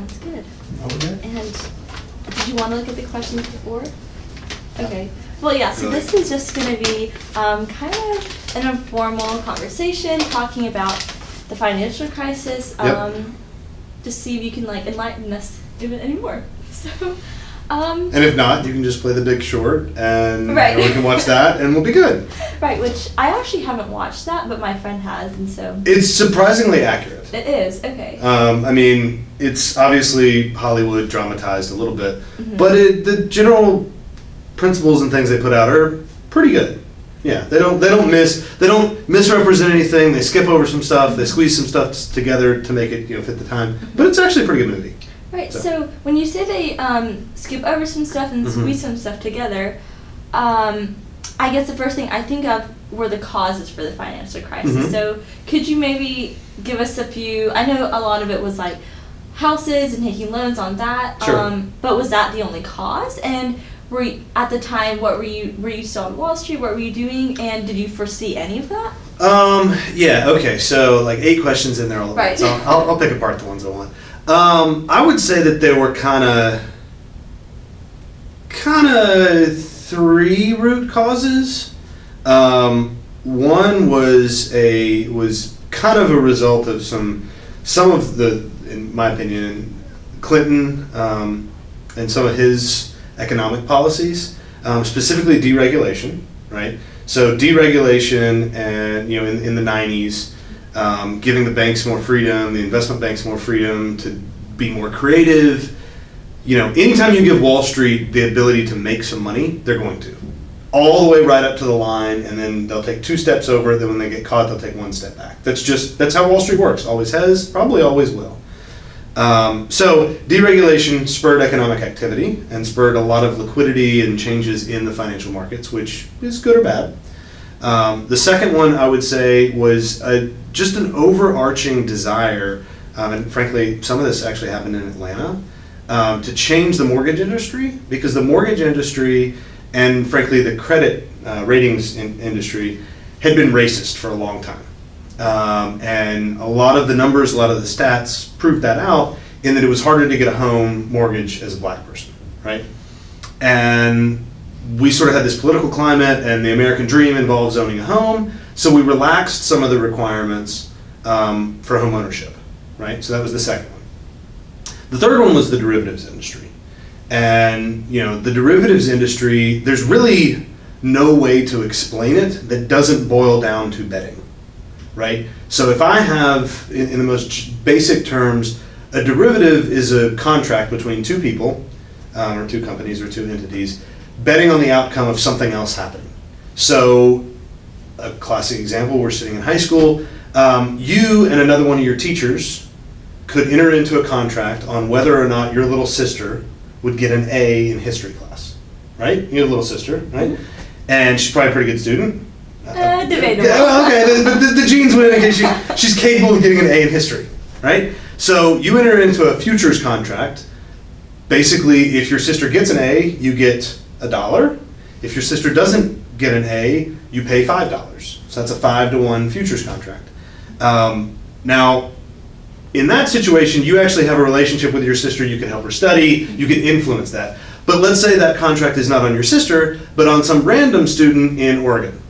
Sounds good. Okay. And did you want to look at the questions before? Okay. Well, yeah, so this is just going to be kind of an informal conversation talking about the financial crisis, to see if you can like enlighten us even anymore. So, And if not, you can just play The Big Short, and Right. everyone can watch that, and we'll be good. right, which I actually haven't watched that, but my friend has, and so It's surprisingly accurate. it is. Okay. I mean, it's obviously Hollywood dramatized a little bit, Mhm. but the general principles and things they put out are pretty good. Yeah, they don't misrepresent anything. They skip over some stuff. They squeeze some stuff together to make it fit the time. But it's actually a pretty good movie. Right. So when you say they skip over some stuff and squeeze some stuff together, I guess the first thing I think of were the causes for the financial crisis. Mhm. So could you maybe give us a few? I know a lot of it was like houses and taking loans on that. Sure. But was that the only cause? And were you, at the time, were you still on Wall Street? What were you doing? And did you foresee any of that? Yeah. Okay. So like 8 questions in there all at Right. once. So I'll pick apart the ones I want. I would say that there were kind of 3 root causes. One was kind of a result of some of the, in my opinion, Clinton and some of his economic policies, specifically deregulation, right? So deregulation, and in the 90s, giving the banks more freedom, the investment banks more freedom to be more creative. Anytime you give Wall Street the ability to make some money, they're going to. All the way right up to the line, and then they'll take 2 steps over, then when they get caught, they'll take 1 step back. That's how Wall Street works. Always has, probably always will. So deregulation spurred economic activity and spurred a lot of liquidity and changes in the financial markets, which is good or bad. The second one, I would say, was just an overarching desire, and frankly, some of this actually happened in Atlanta, to change the mortgage industry, because the mortgage industry and frankly the credit ratings industry had been racist for a long time. And a lot of the numbers, a lot of the stats proved that out, in that it was harder to get a home mortgage as a black person, right? And we sort of had this political climate, and the American dream involves owning a home, so we relaxed some of the requirements for home ownership, right? So that was the second one. The third one was the derivatives industry. And the derivatives industry, there's really no way to explain it that doesn't boil down to betting. Right? So if I have, in the most basic terms, a derivative is a contract between 2 people, or 2 companies or 2 entities, betting on the outcome of something else happening. So a classic example, we're sitting in high school, you and another one of your teachers could enter into a contract on whether or not your little sister would get an A in history class. Right? You have a little sister, right? And she's probably a pretty good student. Debatable. Okay, the genes win in case she's capable of getting an A in history, right? So you enter into a futures contract. Basically, if your sister gets an A, you get $1. If your sister doesn't get an A, you pay $5. So that's a 5-to-1 futures contract. Now, in that situation, you actually have a relationship with your sister. You can help her study. You can influence that. But let's say that contract is not on your sister, but on some random student in Oregon.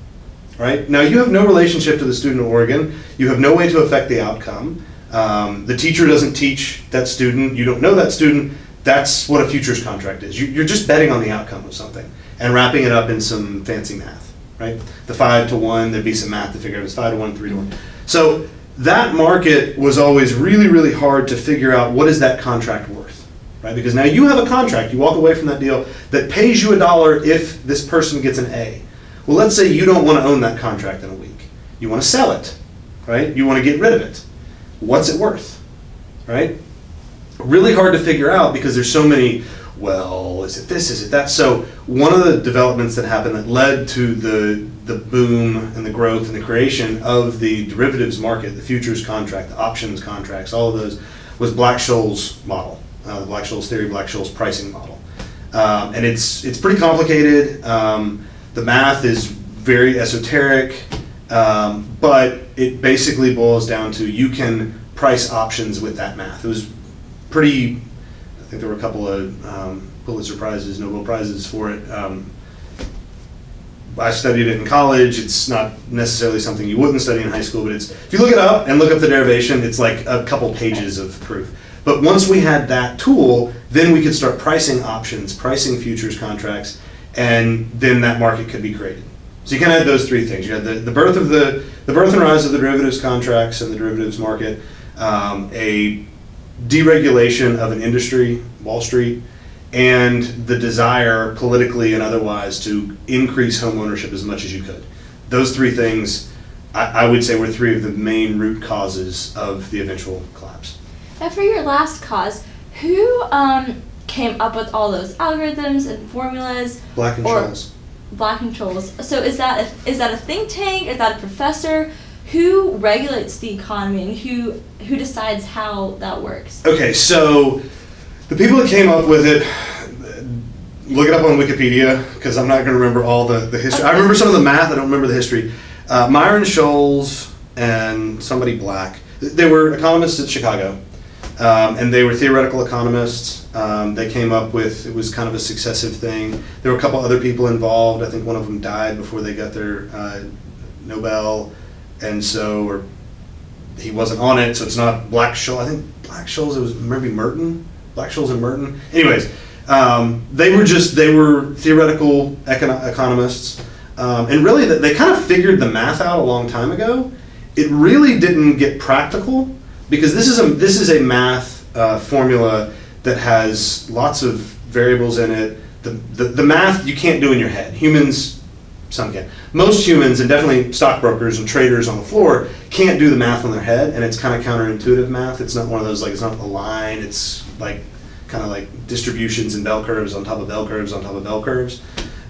Right? Now, you have no relationship to the student in Oregon. You have no way to affect the outcome. The teacher doesn't teach that student. You don't know that student. That's what a futures contract is. You're just betting on the outcome of something and wrapping it up in some fancy math. Right? The 5-to-1, there'd be some math to figure out. It's 5-to-1, 3-to-1. So that market was always really, really hard to figure out what is that contract worth. Right? Because now you have a contract. You walk away from that deal that pays you $1 if this person gets an A. Well, let's say you don't want to own that contract in a week. You want to sell it, right? You want to get rid of it. What's it worth, right? Really hard to figure out because there's so many, well, is it this, is it that? So one of the developments that happened that led to the boom and the growth and the creation of the derivatives market, the futures contract, the options contracts, all of those, was Black-Scholes model, the Black-Scholes theory, Black-Scholes pricing model. And it's pretty complicated. The math is very esoteric, but it basically boils down to you can price options with that math. It was pretty, I think there were a couple of Pulitzer Prizes, Nobel Prizes for it. I studied it in college. It's not necessarily something you wouldn't study in high school, but it's, if you look it up and look up the derivation, it's like a couple pages of proof. But once we had that tool, then we could start pricing options, pricing futures contracts, and then that market could be created. So you kind of had those three things. You had the birth of the birth and rise of the derivatives contracts and the derivatives market, a deregulation of an industry, Wall Street, and the desire, politically and otherwise, to increase home ownership as much as you could. Those three things, I would say, were three of the main root causes of the eventual collapse. And for your last cause, who came up with all those algorithms and formulas? Black and Scholes. Black and Scholes. So is that a think tank? Is that a professor? Who regulates the economy and who decides how that works? Okay, so the people that came up with it, look it up on Wikipedia, because I'm not going to remember all the history. Okay. I remember some of the math, I don't remember the history. Myron Scholes and somebody Black, they were economists at Chicago, and they were theoretical economists. They came up with, it was kind of a successive thing. There were a couple other people involved. I think one of them died before they got their Nobel, and so, or he wasn't on it, so it's not Black Scholes. I think Black Scholes, it was maybe Merton. Black Scholes and Merton. Anyways, they were theoretical economists, and really they kind of figured the math out a long time ago. It really didn't get practical because this is a math formula that has lots of variables in it. The math you can't do in your head. Humans, some can. Most humans, and definitely stockbrokers and traders on the floor, can't do the math on their head, and it's kind of counterintuitive math. It's not one of those, like, it's not a line. It's like kind of like distributions and bell curves on top of bell curves on top of bell curves.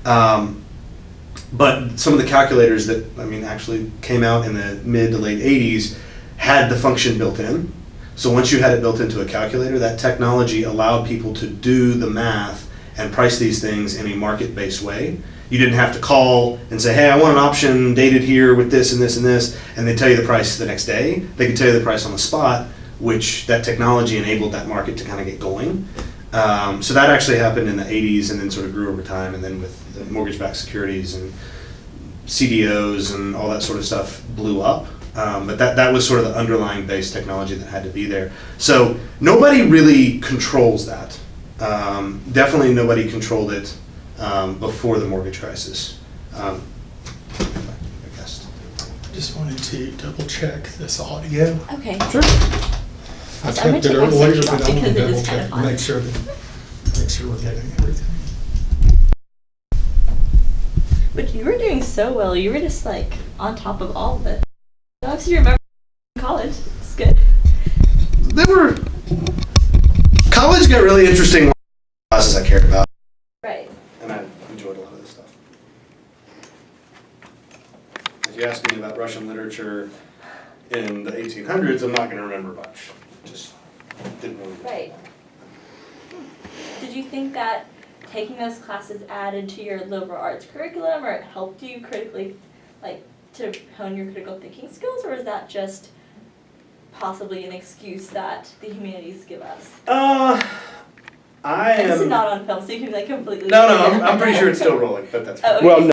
But some of the calculators that, actually came out in the mid to late 80s had the function built in. So once you had it built into a calculator, that technology allowed people to do the math and price these things in a market-based way. You didn't have to call and say, hey, I want an option dated here with this and this and this, and they tell you the price the next day. They could tell you the price on the spot, which that technology enabled that market to kind of get going. So that actually happened in the 80s and then sort of grew over time, and then with the mortgage-backed securities and CDOs and all that sort of stuff blew up. But that was sort of the underlying base technology that had to be there. So nobody really controls that. Definitely nobody controlled it before the mortgage crisis. I guess. Just wanted to double check this audio. Okay. Sure. I I'm gonna checked it take my earlier, search but off I want because to it is double kind of check, fun. make sure we're getting everything. But you were doing so well. You were just like on top of all of it. I actually remember college. It's good. College got really interesting classes I cared about, Right. and I enjoyed a lot of this stuff. If you ask me about Russian literature in the 1800s, I'm not going to remember much. Just didn't really. Right. Did you think that taking those classes added to your liberal arts curriculum, or it helped you critically, like, to hone your critical thinking skills, or is that just possibly an excuse that the humanities give us? I And this is am. not on film, so you can be like completely. No, I'm pretty sure it's still rolling, but that's fine. Oh, okay. Well, no.